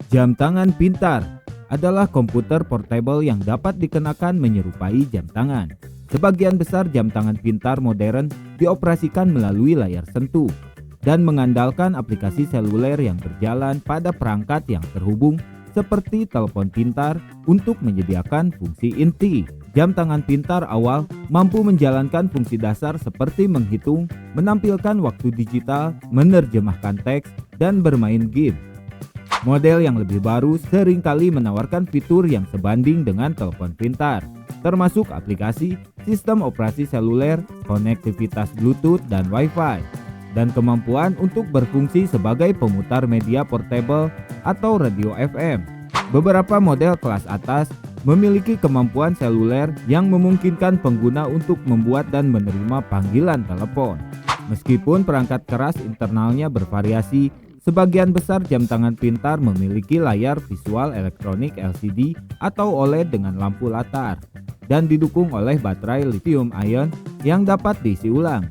Jam tangan pintar adalah komputer portable yang dapat dikenakan menyerupai jam tangan. Sebagian besar jam tangan pintar modern dioperasikan melalui layar sentuh dan mengandalkan aplikasi seluler yang berjalan pada perangkat yang terhubung seperti telepon pintar untuk menyediakan fungsi inti. Jam tangan pintar awal mampu menjalankan fungsi dasar seperti menghitung, menampilkan waktu digital, menerjemahkan teks, dan bermain game. Model yang lebih baru seringkali menawarkan fitur yang sebanding dengan telepon pintar, termasuk aplikasi, sistem operasi seluler, konektivitas Bluetooth dan Wi-Fi, dan kemampuan untuk berfungsi sebagai pemutar media portable atau radio FM. Beberapa model kelas atas memiliki kemampuan seluler yang memungkinkan pengguna untuk membuat dan menerima panggilan telepon. Meskipun perangkat keras internalnya bervariasi, sebagian besar jam tangan pintar memiliki layar visual elektronik LCD atau OLED dengan lampu latar dan didukung oleh baterai lithium ion yang dapat diisi ulang.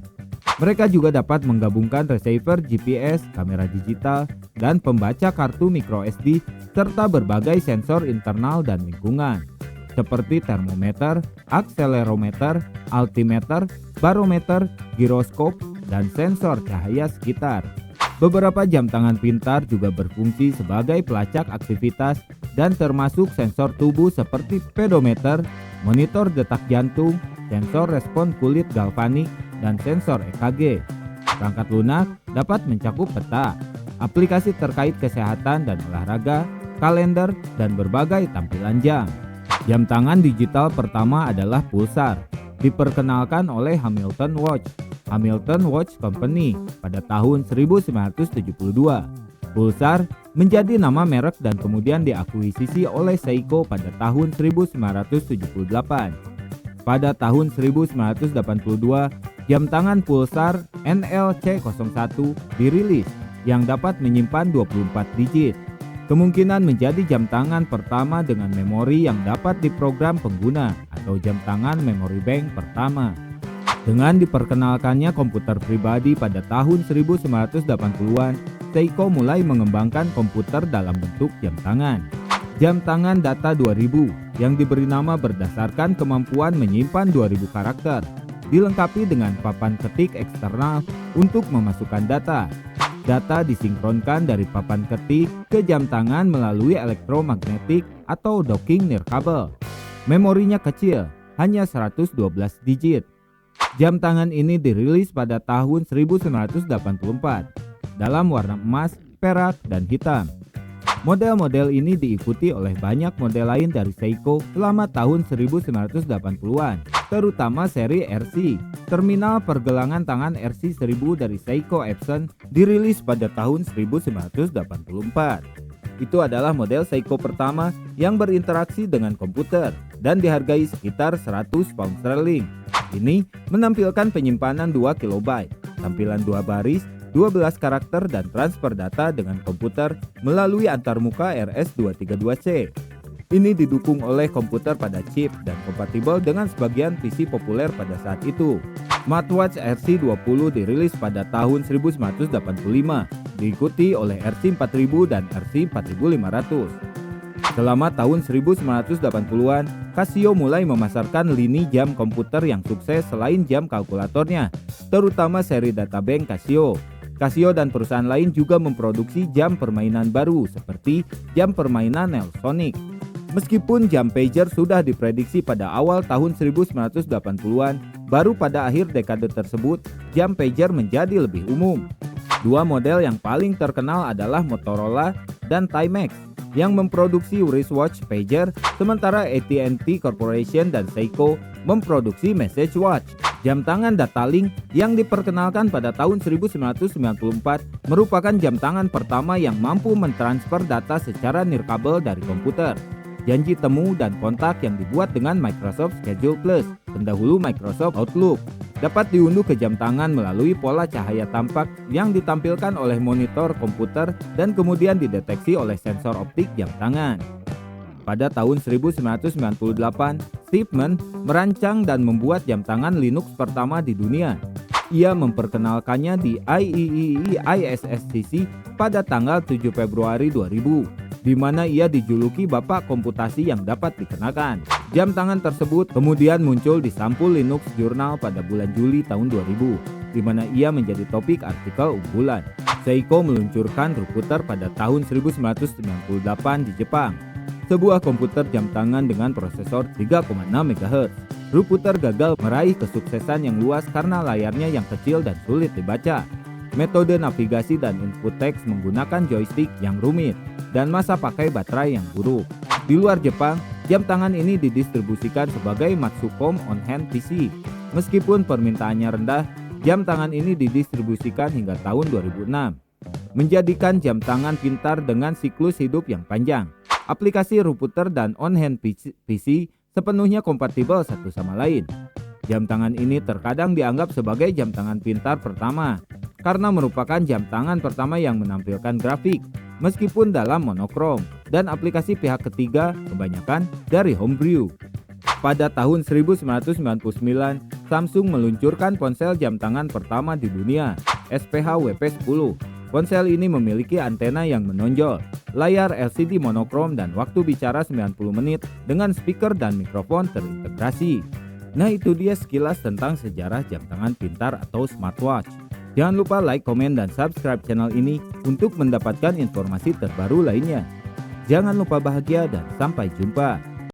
Mereka juga dapat menggabungkan receiver GPS, kamera digital, dan pembaca kartu microSD serta berbagai sensor internal dan lingkungan seperti termometer, akselerometer, altimeter, barometer, giroskop, dan sensor cahaya sekitar. Beberapa jam tangan pintar juga berfungsi sebagai pelacak aktivitas dan termasuk sensor tubuh seperti pedometer, monitor detak jantung, sensor respon kulit galvanik, dan sensor EKG. Perangkat lunak dapat mencakup peta, aplikasi terkait kesehatan dan olahraga, kalender, dan berbagai tampilan jam. Jam tangan digital pertama adalah Pulsar, diperkenalkan oleh Hamilton Watch Company pada tahun 1972. Pulsar menjadi nama merek dan kemudian diakuisisi oleh Seiko pada tahun 1978. Pada tahun 1982, jam tangan Pulsar NLC01 dirilis yang dapat menyimpan 24 digit. Kemungkinan menjadi jam tangan pertama dengan memori yang dapat diprogram pengguna atau jam tangan memory bank pertama. Dengan diperkenalkannya komputer pribadi pada tahun 1980-an, Seiko mulai mengembangkan komputer dalam bentuk jam tangan. Jam tangan Data 2000 yang diberi nama berdasarkan kemampuan menyimpan 2000 karakter, dilengkapi dengan papan ketik eksternal untuk memasukkan data. Data disinkronkan dari papan ketik ke jam tangan melalui elektromagnetik atau docking nirkabel. Memorinya kecil, hanya 112 digit. Jam tangan ini dirilis pada tahun 1984 dalam warna emas, perak, dan hitam. Model-model ini diikuti oleh banyak model lain dari Seiko selama tahun 1980-an, terutama seri RC. Terminal pergelangan tangan RC1000 dari Seiko Epson dirilis pada tahun 1984. Itu adalah model Seiko pertama yang berinteraksi dengan komputer dan dihargai sekitar 100 pound sterling. Ini menampilkan penyimpanan 2 KB, tampilan 2 baris, 12 karakter, dan transfer data dengan komputer melalui antarmuka RS-232C. Ini didukung oleh komputer pada chip dan kompatibel dengan sebagian PC populer pada saat itu. Smartwatch RC20 dirilis pada tahun 1985, diikuti oleh RC4000 dan RC4500. Selama tahun 1980-an, Casio mulai memasarkan lini jam komputer yang sukses selain jam kalkulatornya, terutama seri databank Casio. Casio dan perusahaan lain juga memproduksi jam permainan baru seperti jam permainan Nelsonic. Meskipun jam pager sudah diprediksi pada awal tahun 1980-an, baru pada akhir dekade tersebut jam pager menjadi lebih umum. Dua model yang paling terkenal adalah Motorola dan Timex yang memproduksi wristwatch pager, sementara AT&T Corporation dan Seiko memproduksi message watch. Jam tangan Datalink yang diperkenalkan pada tahun 1994 merupakan jam tangan pertama yang mampu mentransfer data secara nirkabel dari komputer. Janji temu dan kontak yang dibuat dengan Microsoft Schedule Plus, pendahulu Microsoft Outlook, dapat diunduh ke jam tangan melalui pola cahaya tampak yang ditampilkan oleh monitor komputer dan kemudian dideteksi oleh sensor optik jam tangan. Pada tahun 1998, Steveman merancang dan membuat jam tangan Linux pertama di dunia. Ia memperkenalkannya di IEEE ISSCC pada tanggal 7 Februari 2000. di mana ia dijuluki bapak komputasi yang dapat dikenakan. Jam tangan tersebut kemudian muncul di sampul Linux Journal pada bulan Juli tahun 2000, di mana ia menjadi topik artikel unggulan. Seiko meluncurkan Ruputer pada tahun 1998 di Jepang, sebuah komputer jam tangan dengan prosesor 3,6 MHz. Ruputer gagal meraih kesuksesan yang luas karena layarnya yang kecil dan sulit dibaca. Metode navigasi dan input teks menggunakan joystick yang rumit dan masa pakai baterai yang buruk. Di luar Jepang, jam tangan ini didistribusikan sebagai Matsucom on-hand PC. Meskipun permintaannya rendah, jam tangan ini didistribusikan hingga tahun 2006, menjadikan jam tangan pintar dengan siklus hidup yang panjang. Aplikasi Ruputer dan on-hand PC sepenuhnya kompatibel satu sama lain. Jam tangan ini terkadang dianggap sebagai jam tangan pintar pertama, karena merupakan jam tangan pertama yang menampilkan grafik, meskipun dalam monokrom, dan aplikasi pihak ketiga kebanyakan dari homebrew. Pada tahun 1999, Samsung meluncurkan ponsel jam tangan pertama di dunia, SPH WP10. Ponsel ini memiliki antena yang menonjol, layar LCD monokrom dan waktu bicara 90 menit dengan speaker dan mikrofon terintegrasi. Nah, itu dia sekilas tentang sejarah jam tangan pintar atau smartwatch. Jangan lupa like, komen, dan subscribe channel ini untuk mendapatkan informasi terbaru lainnya. Jangan lupa bahagia dan sampai jumpa.